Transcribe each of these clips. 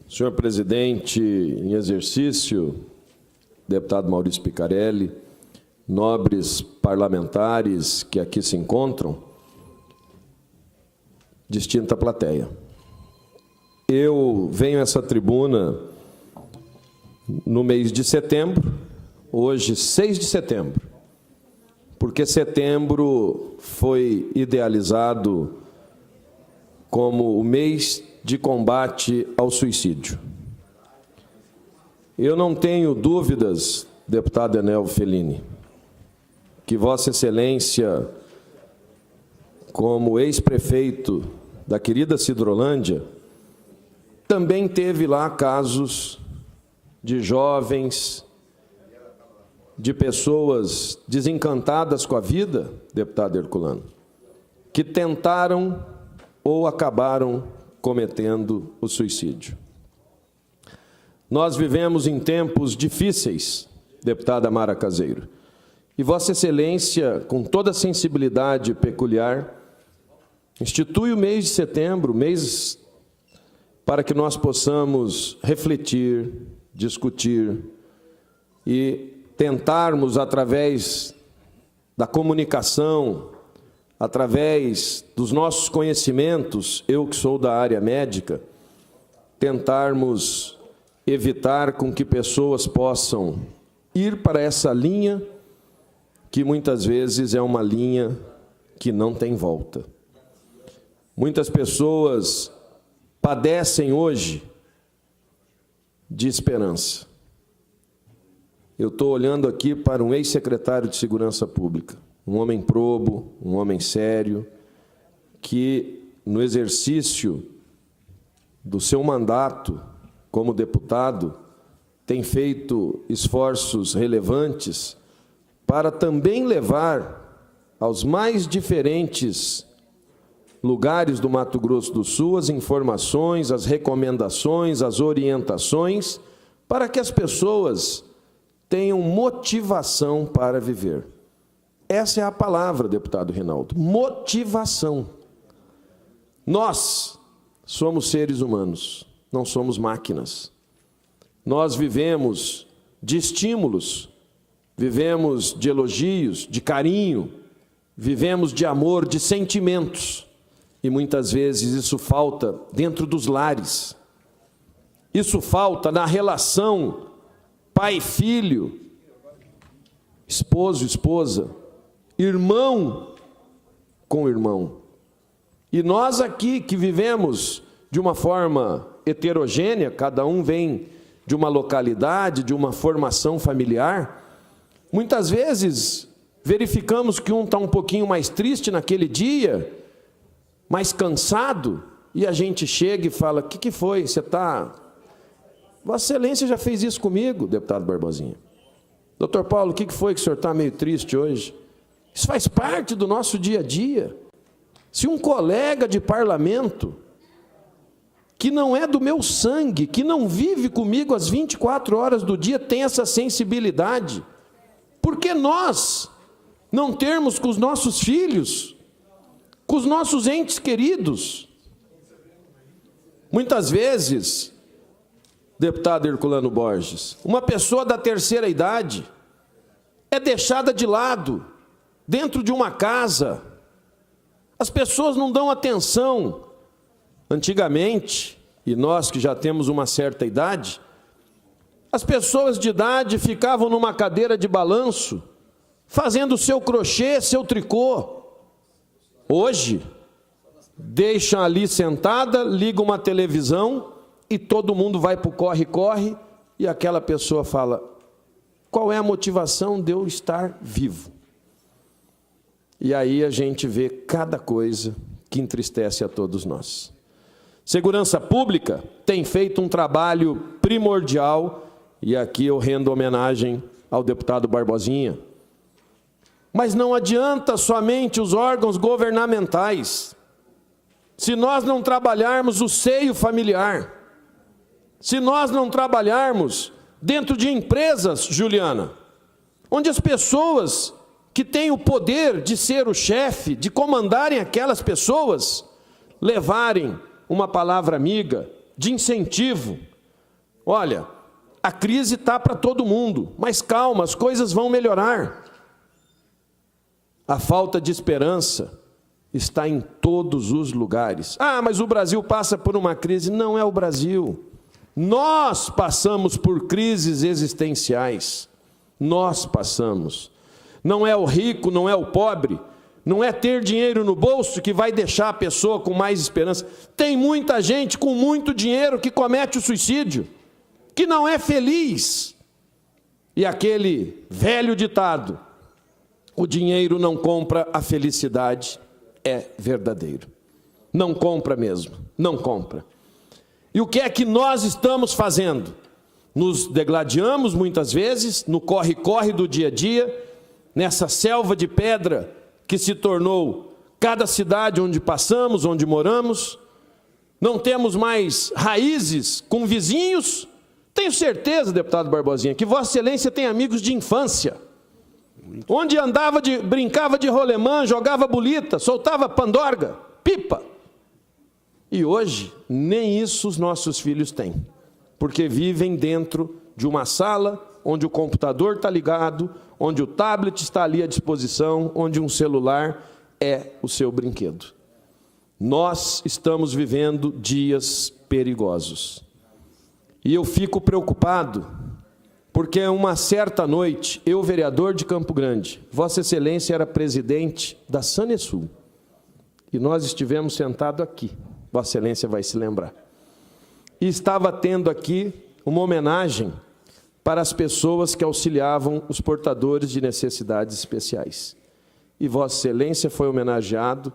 Senhor presidente em exercício, deputado Maurício Picarelli, nobres parlamentares que aqui se encontram, distinta plateia. Eu venho a essa tribuna no mês de setembro, hoje 6 de setembro, porque setembro foi idealizado como o mês de combate ao suicídio. Eu não tenho dúvidas, deputado Enel Fellini, que Vossa Excelência, como ex-prefeito da querida Sidrolândia, também teve lá casos de jovens, de pessoas desencantadas com a vida, deputado Herculano, que tentaram ou acabaram cometendo o suicídio. Nós vivemos em tempos difíceis, deputada Mara Caseiro, e Vossa Excelência, com toda a sensibilidade peculiar, institui o mês de setembro, mês para que nós possamos refletir, discutir e tentarmos, através da comunicação, através dos nossos conhecimentos, eu que sou da área médica, tentarmos evitar com que pessoas possam ir para essa linha que muitas vezes é uma linha que não tem volta. Muitas pessoas padecem hoje de esperança. Eu estou olhando aqui para um ex-secretário de Segurança Pública, um homem probo, um homem sério, que no exercício do seu mandato como deputado tem feito esforços relevantes para também levar aos mais diferentes lugares do Mato Grosso do Sul as informações, as recomendações, as orientações, para que as pessoas tenham motivação para viver. Essa é a palavra, deputado Rinaldo, motivação. Nós somos seres humanos, não somos máquinas. Nós vivemos de estímulos, vivemos de elogios, de carinho, vivemos de amor, de sentimentos. E muitas vezes isso falta dentro dos lares. Isso falta na relação pai-filho, esposo-esposa, irmão com irmão. E nós aqui que vivemos de uma forma heterogênea, cada um vem de uma localidade, de uma formação familiar, muitas vezes verificamos que um está um pouquinho mais triste naquele dia, mais cansado, e a gente chega e fala: o que foi? Você está... Vossa Excelência já fez isso comigo, deputado Barbosinha. Doutor Paulo, o que foi que o senhor está meio triste hoje? Isso faz parte do nosso dia a dia. Se um colega de parlamento, que não é do meu sangue, que não vive comigo as 24 horas do dia, tem essa sensibilidade, por que nós não termos com os nossos filhos, com os nossos entes queridos? Muitas vezes, deputado Herculano Borges, uma pessoa da terceira idade é deixada de lado dentro de uma casa. As pessoas não dão atenção. Antigamente, e nós que já temos uma certa idade, as pessoas de idade ficavam numa cadeira de balanço, fazendo seu crochê, seu tricô. Hoje, deixam ali sentada, ligam uma televisão e todo mundo vai para o corre-corre, e aquela pessoa fala: qual é a motivação de eu estar vivo? E aí a gente vê cada coisa que entristece a todos nós. Segurança Pública tem feito um trabalho primordial, e aqui eu rendo homenagem ao deputado Barbosinha. Mas não adianta somente os órgãos governamentais. Se nós não trabalharmos o seio familiar, se nós não trabalharmos dentro de empresas, Juliana, onde as pessoas que têm o poder de ser o chefe, de comandarem aquelas pessoas, levarem uma palavra amiga, de incentivo, olha, a crise está para todo mundo, mas calma, as coisas vão melhorar. A falta de esperança está em todos os lugares. Ah, mas o Brasil passa por uma crise. Não é o Brasil. Nós passamos por crises existenciais. Nós passamos. Não é o rico, não é o pobre, não é ter dinheiro no bolso que vai deixar a pessoa com mais esperança. Tem muita gente com muito dinheiro que comete o suicídio, que não é feliz. E aquele velho ditado, o dinheiro não compra a felicidade, é verdadeiro. Não compra mesmo, não compra. E o que é que nós estamos fazendo? Nos degladiamos muitas vezes, no corre-corre do dia a dia, nessa selva de pedra que se tornou cada cidade onde passamos, onde moramos. Não temos mais raízes com vizinhos. Tenho certeza, deputado Barbosinha, que Vossa Excelência tem amigos de infância, onde andava, brincava de rolemã, jogava bolita, soltava pandorga, pipa. E hoje, nem isso os nossos filhos têm, porque vivem dentro de uma sala onde o computador está ligado, onde o tablet está ali à disposição, onde um celular é o seu brinquedo. Nós estamos vivendo dias perigosos. E eu fico preocupado, porque uma certa noite, eu, vereador de Campo Grande, Vossa Excelência era presidente da Sanesul, e nós estivemos sentados aqui, Vossa Excelência vai se lembrar, e estava tendo aqui uma homenagem para as pessoas que auxiliavam os portadores de necessidades especiais. E Vossa Excelência foi homenageado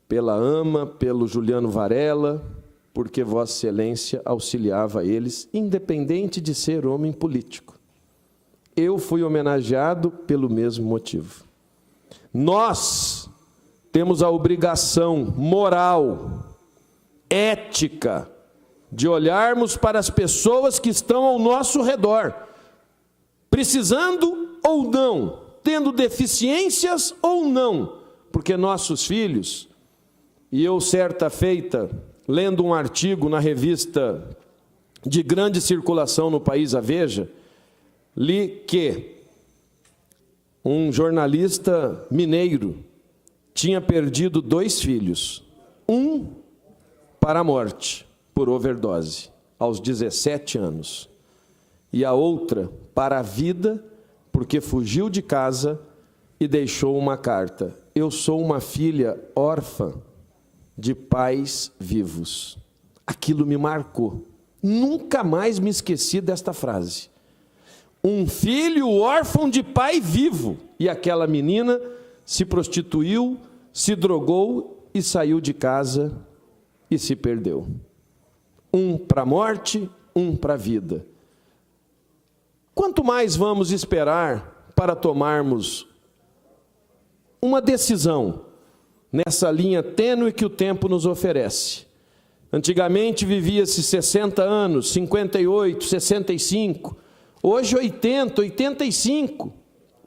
pela AMA, pelo Juliano Varela, porque Vossa Excelência auxiliava eles, independente de ser homem político. Eu fui homenageado pelo mesmo motivo. Nós temos a obrigação moral, ética, de olharmos para as pessoas que estão ao nosso redor, precisando ou não, tendo deficiências ou não, porque nossos filhos, e eu certa feita, lendo um artigo na revista de grande circulação no país, a Veja, li que um jornalista mineiro tinha perdido 2 filhos, um para a morte, por overdose, aos 17 anos, e a outra para a vida, porque fugiu de casa e deixou uma carta. Eu sou uma filha órfã de pais vivos. Aquilo me marcou. Nunca mais me esqueci desta frase. Um filho órfão de pai vivo. E aquela menina se prostituiu, se drogou e saiu de casa e se perdeu. Um para a morte, um para a vida. Quanto mais vamos esperar para tomarmos uma decisão nessa linha tênue que o tempo nos oferece? Antigamente vivia-se 60 anos, 58, 65, hoje 80, 85.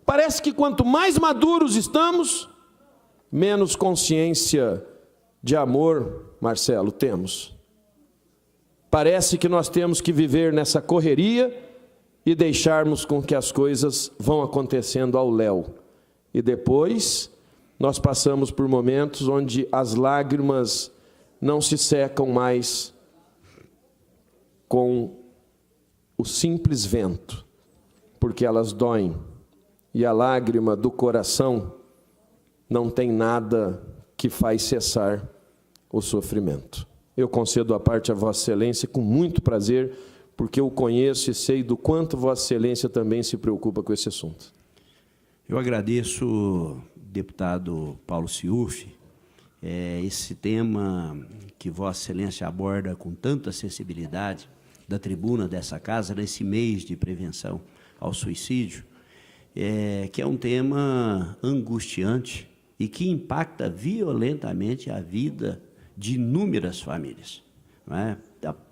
Parece que quanto mais maduros estamos, menos consciência de amor, Marcelo, temos. Parece que nós temos que viver nessa correria e deixarmos com que as coisas vão acontecendo ao léu. E depois nós passamos por momentos onde as lágrimas não se secam mais com o simples vento, porque elas doem. E a lágrima do coração não tem nada que faz cessar o sofrimento. Eu concedo a parte a Vossa Excelência com muito prazer, porque eu conheço e sei do quanto Vossa Excelência também se preocupa com esse assunto. Eu agradeço, deputado Paulo Ciuffi, esse tema que Vossa Excelência aborda com tanta sensibilidade da tribuna dessa casa, nesse mês de prevenção ao suicídio, que é um tema angustiante e que impacta violentamente a vida de inúmeras famílias. Não é?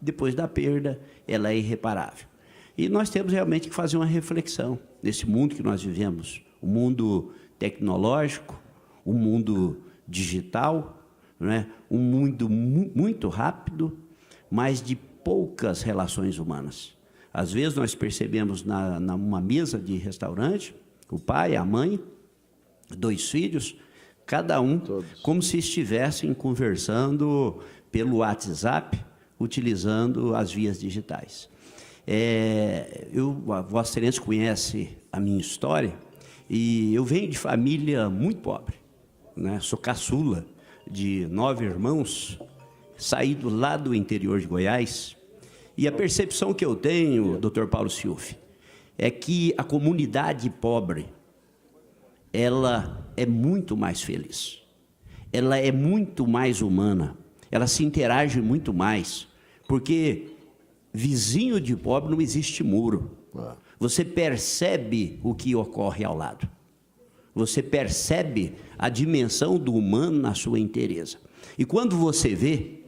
Depois da perda, ela é irreparável. E nós temos realmente que fazer uma reflexão nesse mundo que nós vivemos, o mundo tecnológico, o mundo digital, não é? Um mundo muito rápido, mas de poucas relações humanas. Às vezes nós percebemos numa mesa de restaurante, o pai, a mãe, 2 filhos, cada um como se estivessem conversando pelo WhatsApp, utilizando as vias digitais. A Vossa Excelência conhece a minha história, e eu venho de família muito pobre, né? Sou caçula de 9 irmãos, saído lá do interior de Goiás, e a percepção que eu tenho, Dr. Paulo Ciuffi, é que a comunidade pobre, ela é muito mais feliz, ela é muito mais humana, ela se interage muito mais, porque vizinho de pobre não existe muro. Você percebe o que ocorre ao lado. Você percebe a dimensão do humano na sua inteireza. E quando você vê,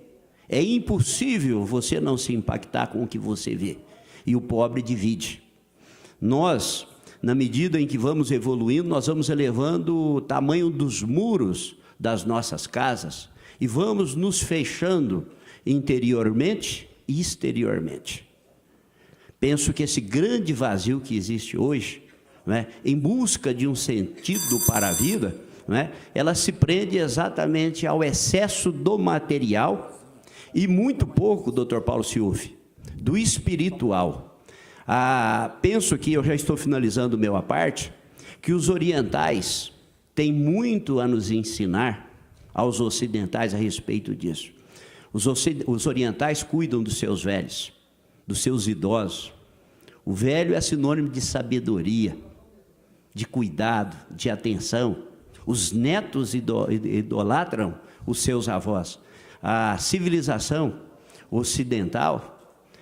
é impossível você não se impactar com o que você vê. E o pobre divide. Nós, na medida em que vamos evoluindo, nós vamos elevando o tamanho dos muros das nossas casas e vamos nos fechando interiormente e exteriormente. Penso que esse grande vazio que existe hoje, né, em busca de um sentido para a vida, né, ela se prende exatamente ao excesso do material e muito pouco, Dr. Paulo Ciuffi, do espiritual. Penso que, eu já estou finalizando o meu à parte, que os orientais têm muito a nos ensinar aos ocidentais a respeito disso. Os orientais cuidam dos seus velhos, dos seus idosos. O velho é sinônimo de sabedoria, de cuidado, de atenção. Os netos idolatram os seus avós. A civilização ocidental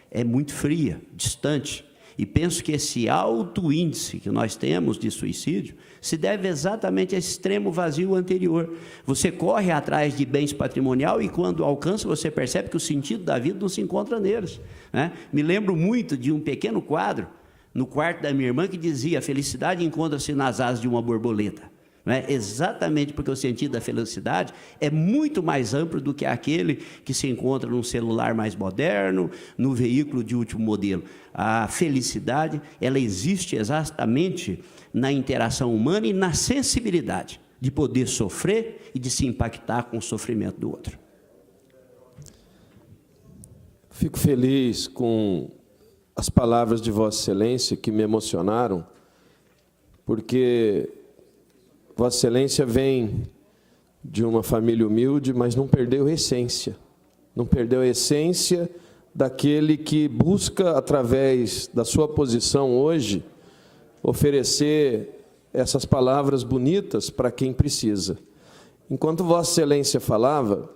é muito fria, distante. E penso que esse alto índice que nós temos de suicídio se deve exatamente a esse extremo vazio anterior. Você corre atrás de bens patrimonial e quando alcança você percebe que o sentido da vida não se encontra neles, né? Me lembro muito de um pequeno quadro no quarto da minha irmã que dizia: a felicidade encontra-se nas asas de uma borboleta. Não é? Exatamente porque o sentido da felicidade é muito mais amplo do que aquele que se encontra num celular mais moderno, no veículo de último modelo. A felicidade, ela existe exatamente na interação humana e na sensibilidade de poder sofrer e de se impactar com o sofrimento do outro. Fico feliz com as palavras de Vossa Excelência que me emocionaram, porque Vossa Excelência vem de uma família humilde, mas não perdeu a essência. Não perdeu a essência daquele que busca, através da sua posição hoje, oferecer essas palavras bonitas para quem precisa. Enquanto Vossa Excelência falava,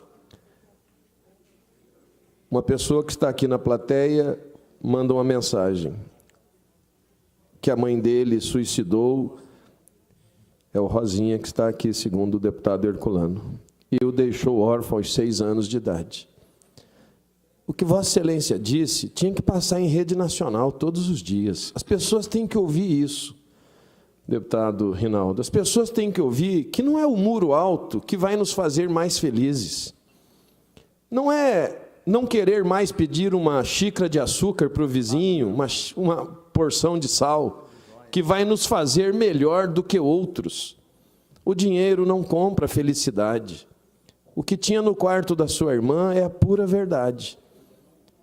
uma pessoa que está aqui na plateia manda uma mensagem, que a mãe dele suicidou. É o Rosinha que está aqui, segundo o deputado Herculano. E o deixou órfão aos 6 anos de idade. O que Vossa Excelência disse tinha que passar em rede nacional todos os dias. As pessoas têm que ouvir isso, deputado Rinaldo. As pessoas têm que ouvir que não é o muro alto que vai nos fazer mais felizes. Não é não querer mais pedir uma xícara de açúcar para o vizinho, uma porção de sal, que vai nos fazer melhor do que outros. O dinheiro não compra felicidade. O que tinha no quarto da sua irmã é a pura verdade.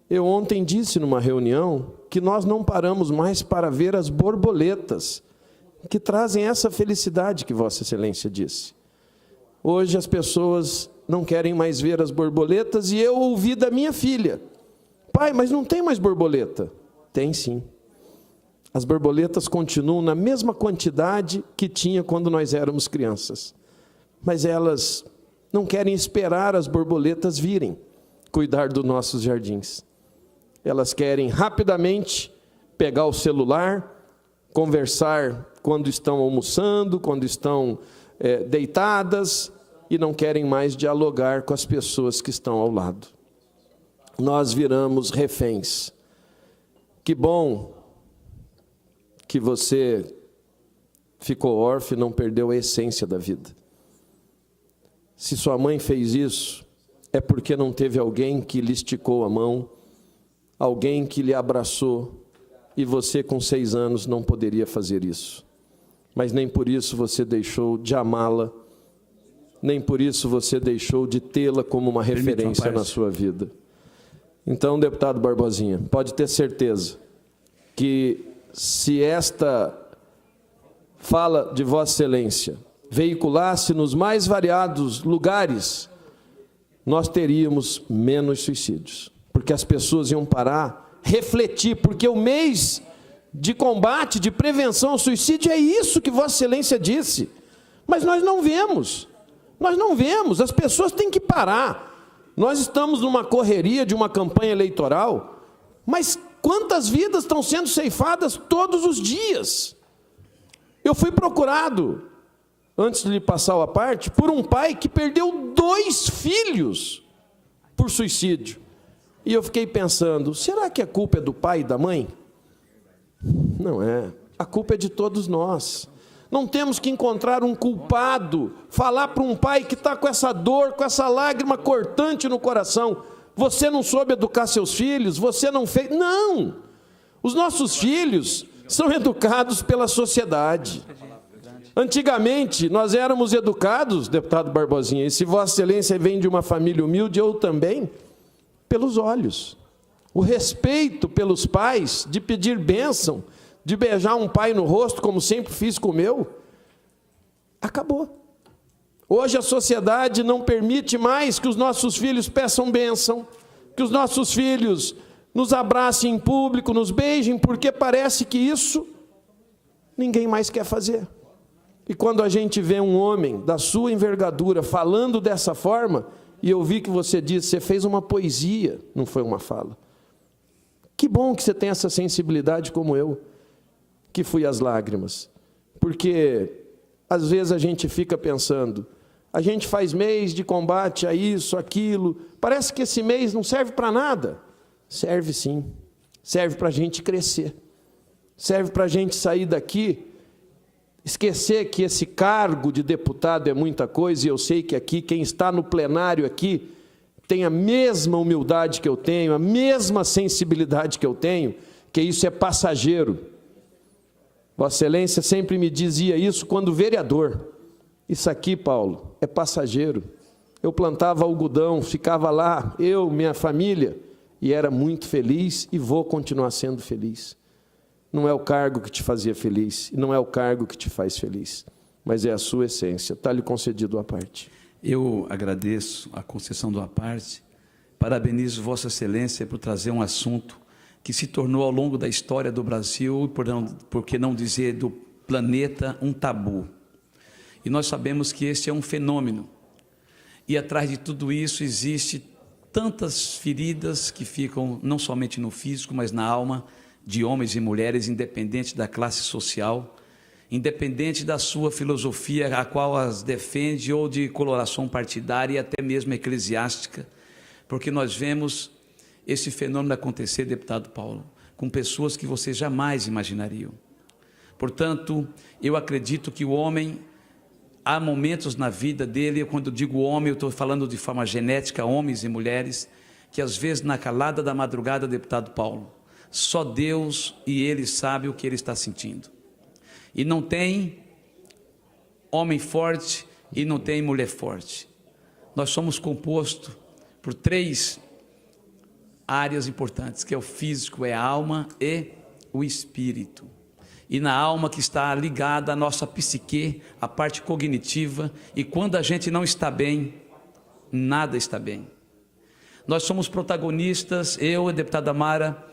Eu ontem disse numa reunião que nós não paramos mais para ver as borboletas que trazem essa felicidade que Vossa Excelência disse. Hoje as pessoas não querem mais ver as borboletas e eu ouvi da minha filha: pai, mas não tem mais borboleta. Tem sim. As borboletas continuam na mesma quantidade que tinha quando nós éramos crianças. Mas elas não querem esperar as borboletas virem cuidar dos nossos jardins. Elas querem rapidamente pegar o celular, conversar quando estão almoçando, quando estão deitadas, e não querem mais dialogar com as pessoas que estão ao lado. Nós viramos reféns. Que bom que você ficou órfão e não perdeu a essência da vida. Se sua mãe fez isso, é porque não teve alguém que lhe esticou a mão alguém que lhe abraçou, e você com 6 anos não poderia fazer isso. Mas nem por isso você deixou de amá-la, nem por isso você deixou de tê-la como uma referência na sua vida. Então, deputado Barbosinha, pode ter certeza que se esta fala de Vossa Excelência veiculasse nos mais variados lugares, nós teríamos menos suicídios, porque as pessoas iam parar, refletir, porque o mês de combate, de prevenção ao suicídio é isso que Vossa Excelência disse, mas nós não vemos, as pessoas têm que parar. Nós estamos numa correria de uma campanha eleitoral, mas quantas vidas estão sendo ceifadas todos os dias? Eu fui procurado, antes de lhe passar a parte, por um pai que perdeu 2 filhos por suicídio. E eu fiquei pensando, será que a culpa é do pai e da mãe? Não é. A culpa é de todos nós. Não temos que encontrar um culpado, falar para um pai que está com essa dor, com essa lágrima cortante no coração. Você não soube educar seus filhos, você não fez... Não! Os nossos filhos são educados pela sociedade. Antigamente, nós éramos educados, deputado Barbosinha, e se Vossa Excelência vem de uma família humilde, eu também, pelos olhos. O respeito pelos pais, de pedir bênção, de beijar um pai no rosto, como sempre fiz com o meu, acabou. Hoje a sociedade não permite mais que os nossos filhos peçam bênção, que os nossos filhos nos abracem em público, nos beijem, porque parece que isso ninguém mais quer fazer. E quando a gente vê um homem da sua envergadura falando dessa forma, e eu vi que você disse, você fez uma poesia, não foi uma fala. Que bom que você tem essa sensibilidade como eu, que fui às lágrimas. Porque, às vezes, a gente fica pensando, a gente faz mês de combate a isso, aquilo, parece que esse mês não serve para nada. Serve sim, serve para a gente crescer, serve para a gente sair daqui, esquecer que esse cargo de deputado é muita coisa, e eu sei que aqui, quem está no plenário aqui, tem a mesma humildade que eu tenho, a mesma sensibilidade que eu tenho, que isso é passageiro. Vossa Excelência sempre me dizia isso quando vereador. Isso aqui, Paulo, é passageiro. Eu plantava algodão, ficava lá, eu, minha família, e era muito feliz e vou continuar sendo feliz. Não é o cargo que te fazia feliz, e não é o cargo que te faz feliz, mas é a sua essência. Está-lhe concedido a parte. Eu agradeço a concessão do à parte, parabenizo Vossa Excelência por trazer um assunto que se tornou ao longo da história do Brasil, por que não dizer do planeta, um tabu. E nós sabemos que este é um fenômeno, e atrás de tudo isso existe tantas feridas que ficam não somente no físico, mas na alma de homens e mulheres, independente da classe social, independente da sua filosofia, a qual as defende, ou de coloração partidária e até mesmo eclesiástica, porque nós vemos esse fenômeno acontecer, deputado Paulo, com pessoas que vocês jamais imaginariam. Portanto, eu acredito que o homem, há momentos na vida dele, quando eu digo homem, eu estou falando de forma genética, homens e mulheres, que às vezes na calada da madrugada, deputado Paulo, só Deus e Ele sabe o que ele está sentindo. E não tem homem forte e não tem mulher forte. Nós somos compostos por 3 áreas importantes, que é o físico, é a alma e o espírito. E na alma que está ligada à nossa psique, a parte cognitiva, e quando a gente não está bem, nada está bem. Nós somos protagonistas, eu e a deputada Mara,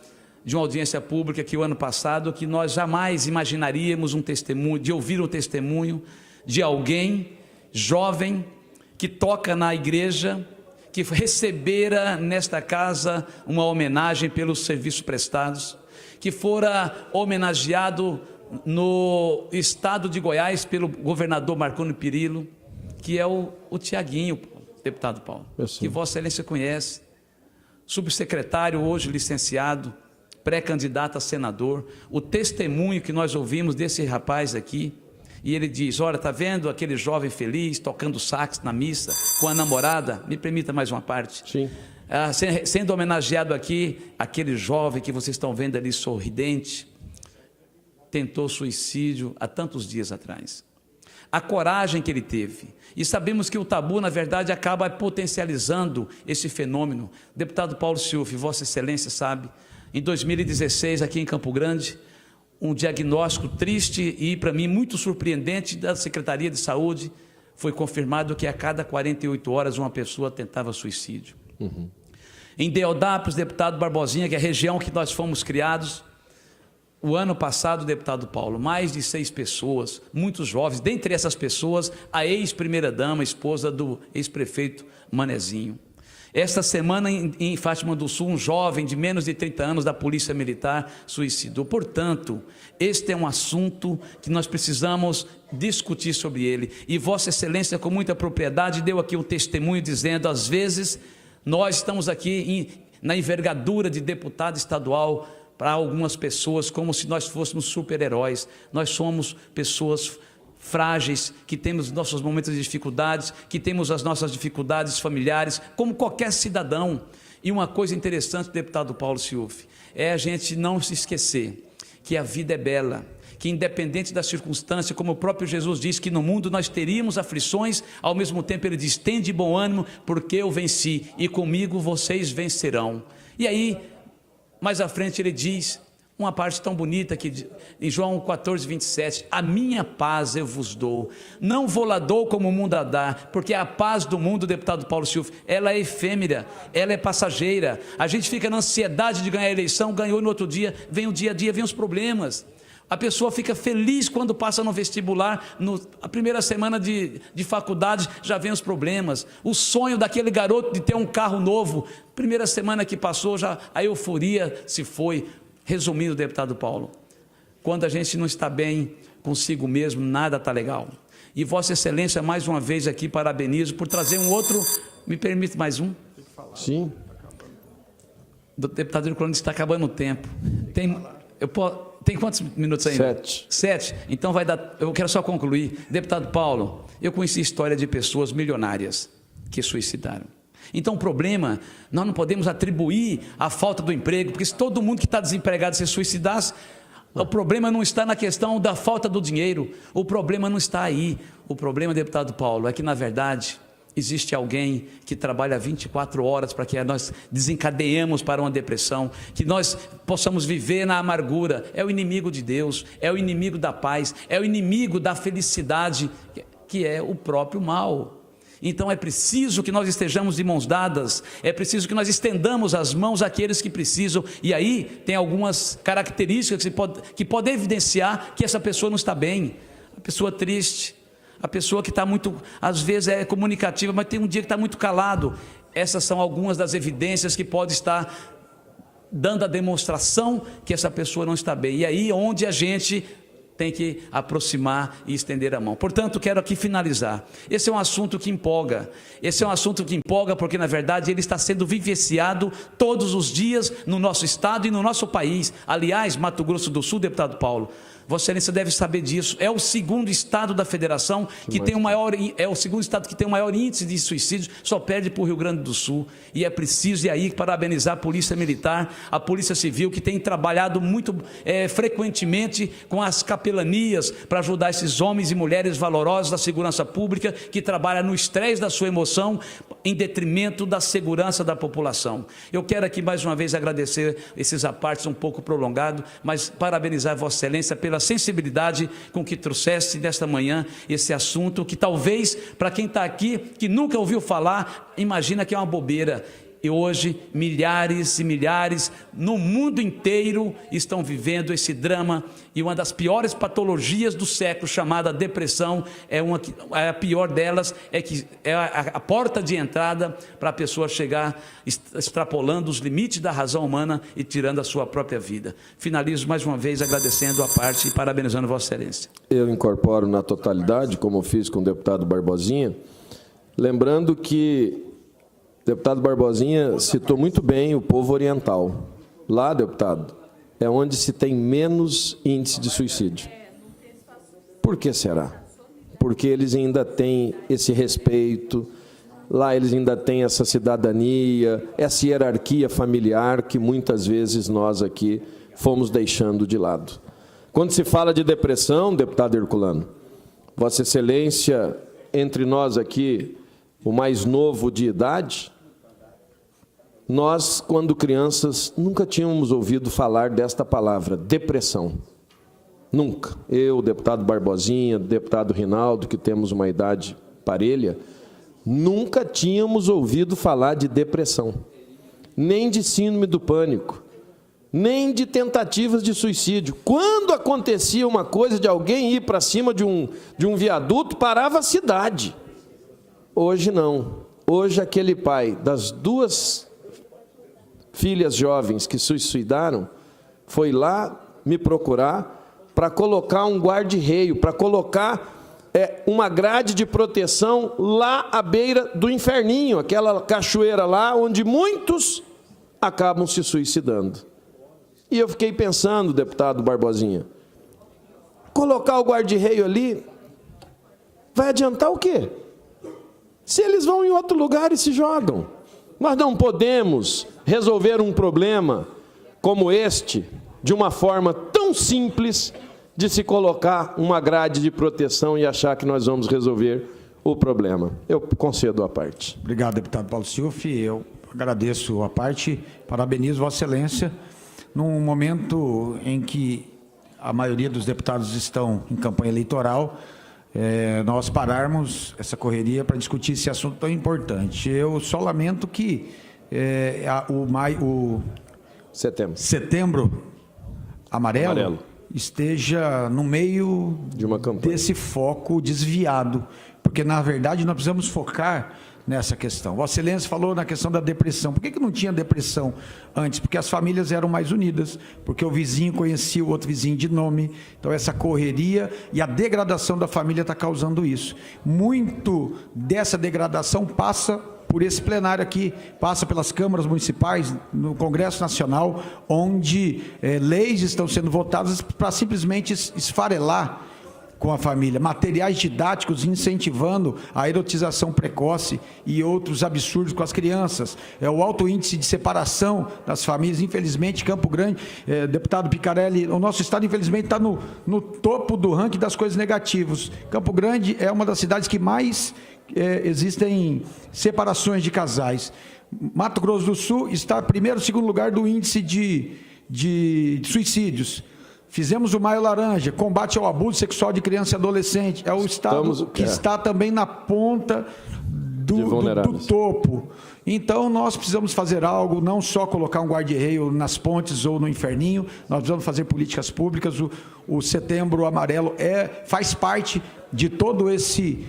de uma audiência pública que o ano passado, que nós jamais imaginaríamos um testemunho, de ouvir um testemunho de alguém jovem que toca na igreja, que recebera nesta casa uma homenagem pelos serviços prestados, que fora homenageado no estado de Goiás pelo governador Marconi Perillo, que é o Tiaguinho, deputado Paulo, que Vossa Excelência conhece, subsecretário hoje licenciado, pré-candidato a senador. O testemunho que nós ouvimos desse rapaz aqui, e ele diz, olha, está vendo aquele jovem feliz, tocando sax na missa, com a namorada, me permita mais uma parte, sim, sendo homenageado aqui, aquele jovem que vocês estão vendo ali sorridente, tentou suicídio há tantos dias atrás. A coragem que ele teve. E sabemos que o tabu, na verdade, acaba potencializando esse fenômeno. Deputado Paulo Sciuffi, Vossa Excelência sabe, em 2016, aqui em Campo Grande, um diagnóstico triste e, para mim, muito surpreendente da Secretaria de Saúde, foi confirmado que a cada 48 horas uma pessoa tentava suicídio. Em Deodápolis, deputado Barbosinha, que é a região que nós fomos criados, o ano passado, deputado Paulo, mais de 6 pessoas, muitos jovens, dentre essas pessoas, a ex-primeira-dama, esposa do ex-prefeito Manezinho. Esta semana, em Fátima do Sul, um jovem de menos de 30 anos da Polícia Militar suicidou. Portanto, este é um assunto que nós precisamos discutir sobre ele. E Vossa Excelência, com muita propriedade, deu aqui um testemunho dizendo, às vezes, nós estamos aqui na envergadura de deputado estadual para algumas pessoas, como se nós fôssemos super-heróis. Nós somos pessoas frágeis, que temos nossos momentos de dificuldades, que temos as nossas dificuldades familiares, como qualquer cidadão. E uma coisa interessante, deputado Paulo Sciuffi, é a gente não se esquecer que a vida é bela, que independente da circunstância, como o próprio Jesus diz, que no mundo nós teríamos aflições, ao mesmo tempo ele diz, tende bom ânimo, porque eu venci, e comigo vocês vencerão. E aí, mais à frente ele diz, uma parte tão bonita que em João 14, 27, a minha paz eu vos dou, não vou lá dou como o mundo a dá, porque a paz do mundo, deputado Paulo Sciuffi, ela é efêmera, ela é passageira, a gente fica na ansiedade de ganhar a eleição, ganhou no outro dia, vem o dia a dia, vem os problemas. A pessoa fica feliz quando passa no vestibular, a primeira semana de faculdade já vem os problemas. O sonho daquele garoto de ter um carro novo, primeira semana que passou, já a euforia se foi. Resumindo, deputado Paulo, quando a gente não está bem consigo mesmo, nada está legal. E Vossa Excelência, mais uma vez aqui, parabenizo por trazer um outro, me permite mais um? Sim. Deputado Herculano, está acabando o tempo. Tem quantos minutos ainda? 7. Então vai dar, eu quero só concluir. Deputado Paulo, eu conheci história de pessoas milionárias que suicidaram. Então o problema, nós não podemos atribuir a falta do emprego, porque se todo mundo que está desempregado se suicidasse, o problema não está na questão da falta do dinheiro, o problema não está aí. O problema, deputado Paulo, é que na verdade existe alguém que trabalha 24 horas para que nós desencadeemos para uma depressão, que nós possamos viver na amargura. É o inimigo de Deus, é o inimigo da paz, é o inimigo da felicidade, que é o próprio mal. Então é preciso que nós estejamos de mãos dadas, é preciso que nós estendamos as mãos àqueles que precisam, e aí tem algumas características que podem evidenciar que essa pessoa não está bem. A pessoa triste, a pessoa que está muito, às vezes é comunicativa, mas tem um dia que está muito calado. Essas são algumas das evidências que podem estar dando a demonstração que essa pessoa não está bem, e aí onde a gente tem que aproximar e estender a mão. Portanto, quero aqui finalizar. Esse é um assunto que empolga. Esse é um assunto que empolga porque, na verdade, ele está sendo vivenciado todos os dias no nosso estado e no nosso país. Aliás, Mato Grosso do Sul, deputado Paulo, Vossa Excelência deve saber disso. É o segundo estado da federação que tem o maior, é o segundo estado que tem o maior índice de suicídios, só perde para o Rio Grande do Sul. E é preciso, e aí, parabenizar a Polícia Militar, a Polícia Civil, que tem trabalhado muito frequentemente com as capelanias para ajudar esses homens e mulheres valorosos da segurança pública, que trabalham no estresse da sua emoção, em detrimento da segurança da população. Eu quero aqui mais uma vez agradecer esses apartes um pouco prolongados, mas parabenizar Vossa Excelência pela sensibilidade com que trouxeste nesta manhã esse assunto, que talvez, para quem está aqui, que nunca ouviu falar, imagina que é uma bobeira. E hoje, milhares e milhares no mundo inteiro estão vivendo esse drama, e uma das piores patologias do século, chamada depressão, a pior delas, é que é a porta de entrada para a pessoa chegar extrapolando os limites da razão humana e tirando a sua própria vida. Finalizo mais uma vez agradecendo a parte e parabenizando Vossa Excelência. Eu incorporo na totalidade, como fiz com o deputado Barbosinha, lembrando que o deputado Barbosinha citou muito bem o povo oriental. Lá, deputado, é onde se tem menos índice de suicídio. Por que será? Porque eles ainda têm esse respeito, Lá eles ainda têm essa cidadania, essa hierarquia familiar que muitas vezes nós aqui fomos deixando de lado. Quando se fala de depressão, deputado Herculano, Vossa Excelência, entre nós aqui, o mais novo de idade, nós, quando crianças, nunca tínhamos ouvido falar desta palavra, depressão. Nunca. Eu, o deputado Barbosinha, o deputado Rinaldo, que temos uma idade parelha, nunca tínhamos ouvido falar de depressão, nem de síndrome do pânico, nem de tentativas de suicídio. Quando acontecia uma coisa de alguém ir para cima de um viaduto, parava a cidade. Hoje não. Hoje aquele pai das 2 filhas jovens que suicidaram foi lá me procurar para colocar um guarda-reio, para colocar uma grade de proteção lá à beira do inferninho, aquela cachoeira lá onde muitos acabam se suicidando. E eu fiquei pensando, deputado Barbosinha, colocar o guarda-reio ali, vai adiantar o quê? Se eles vão em outro lugar e se jogam. Nós não podemos resolver um problema como este de uma forma tão simples de se colocar uma grade de proteção e achar que nós vamos resolver o problema. Eu concedo a parte. Obrigado, deputado Paulo Siufi. Eu agradeço a parte, parabenizo Vossa Excelência, num momento em que a maioria dos deputados estão em campanha eleitoral, nós pararmos essa correria para discutir esse assunto tão importante. Eu só lamento que setembro amarelo esteja no meio de uma campanha, desse foco desviado, porque, na verdade, nós precisamos focar nessa questão. Vossa Excelência falou na questão da depressão. Por que não tinha depressão antes? Porque as famílias eram mais unidas, porque o vizinho conhecia o outro vizinho de nome. Então, essa correria e a degradação da família está causando isso. Muito dessa degradação passa por esse plenário aqui, passa pelas câmaras municipais, no Congresso Nacional, onde leis estão sendo votadas para simplesmente esfarelar com a família, materiais didáticos incentivando a erotização precoce e outros absurdos com as crianças, o alto índice de separação das famílias. Infelizmente, Campo Grande, deputado Picarelli, o nosso estado infelizmente está no topo do ranking das coisas negativas. Campo Grande é uma das cidades que mais existem separações de casais. Mato Grosso do Sul está em primeiro, segundo lugar do índice de suicídios. Fizemos o Maio Laranja, combate ao abuso sexual de criança e adolescente. É o estado que está também na ponta do topo. Então, nós precisamos fazer algo, não só colocar um guarda-reio nas pontes ou no inferninho, nós precisamos fazer políticas públicas. O Setembro Amarelo faz parte de todo esse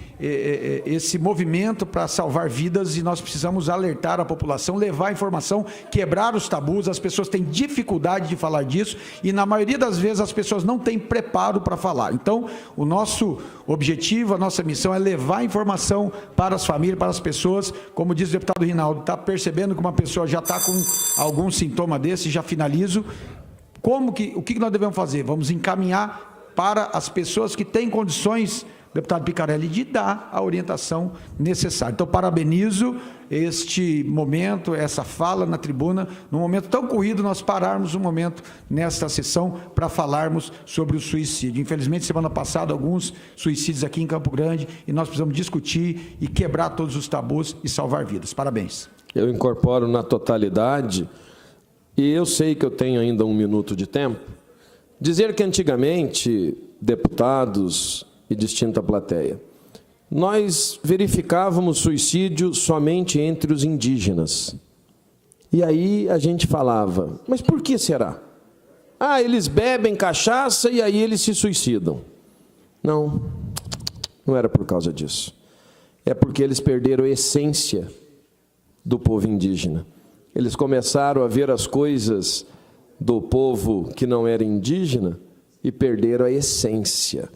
movimento para salvar vidas, e nós precisamos alertar a população, levar informação, quebrar os tabus. As pessoas têm dificuldade de falar disso e, na maioria das vezes, as pessoas não têm preparo para falar. Então, o nosso objetivo, a nossa missão é levar informação para as famílias, para as pessoas. Como diz o deputado Rinaldo, está percebendo que uma pessoa já está com algum sintoma desse, já finalizo. O que nós devemos fazer? Vamos encaminhar para as pessoas que têm condições, deputado Picarelli, de dar a orientação necessária. Então, parabenizo este momento, essa fala na tribuna, num momento tão corrido, nós pararmos um momento nesta sessão para falarmos sobre o suicídio. Infelizmente, semana passada, alguns suicídios aqui em Campo Grande, e nós precisamos discutir e quebrar todos os tabus e salvar vidas. Parabéns. Eu incorporo na totalidade, e eu sei que eu tenho ainda 1 minuto de tempo. Dizer que antigamente, deputados e distinta plateia, nós verificávamos suicídio somente entre os indígenas. E aí a gente falava, mas por que será? Eles bebem cachaça e aí eles se suicidam. Não era por causa disso. É porque eles perderam a essência do povo indígena. Eles começaram a ver as coisas do povo que não era indígena e perderam a essência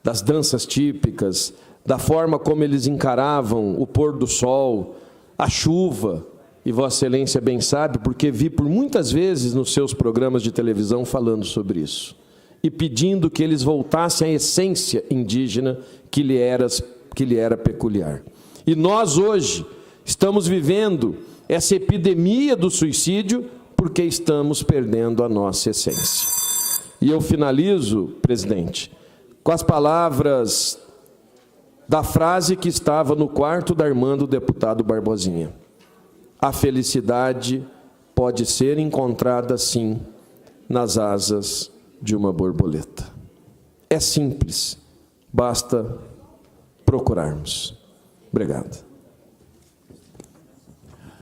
das danças típicas, da forma como eles encaravam o pôr do sol, a chuva. E Vossa Excelência bem sabe, porque vi por muitas vezes nos seus programas de televisão falando sobre isso, e pedindo que eles voltassem à essência indígena que lhe era peculiar. E nós hoje estamos vivendo essa epidemia do suicídio porque estamos perdendo a nossa essência. E eu finalizo, presidente, com as palavras da frase que estava no quarto da irmã do deputado Barbosinha. A felicidade pode ser encontrada, sim, nas asas de uma borboleta. É simples, basta procurarmos. Obrigado.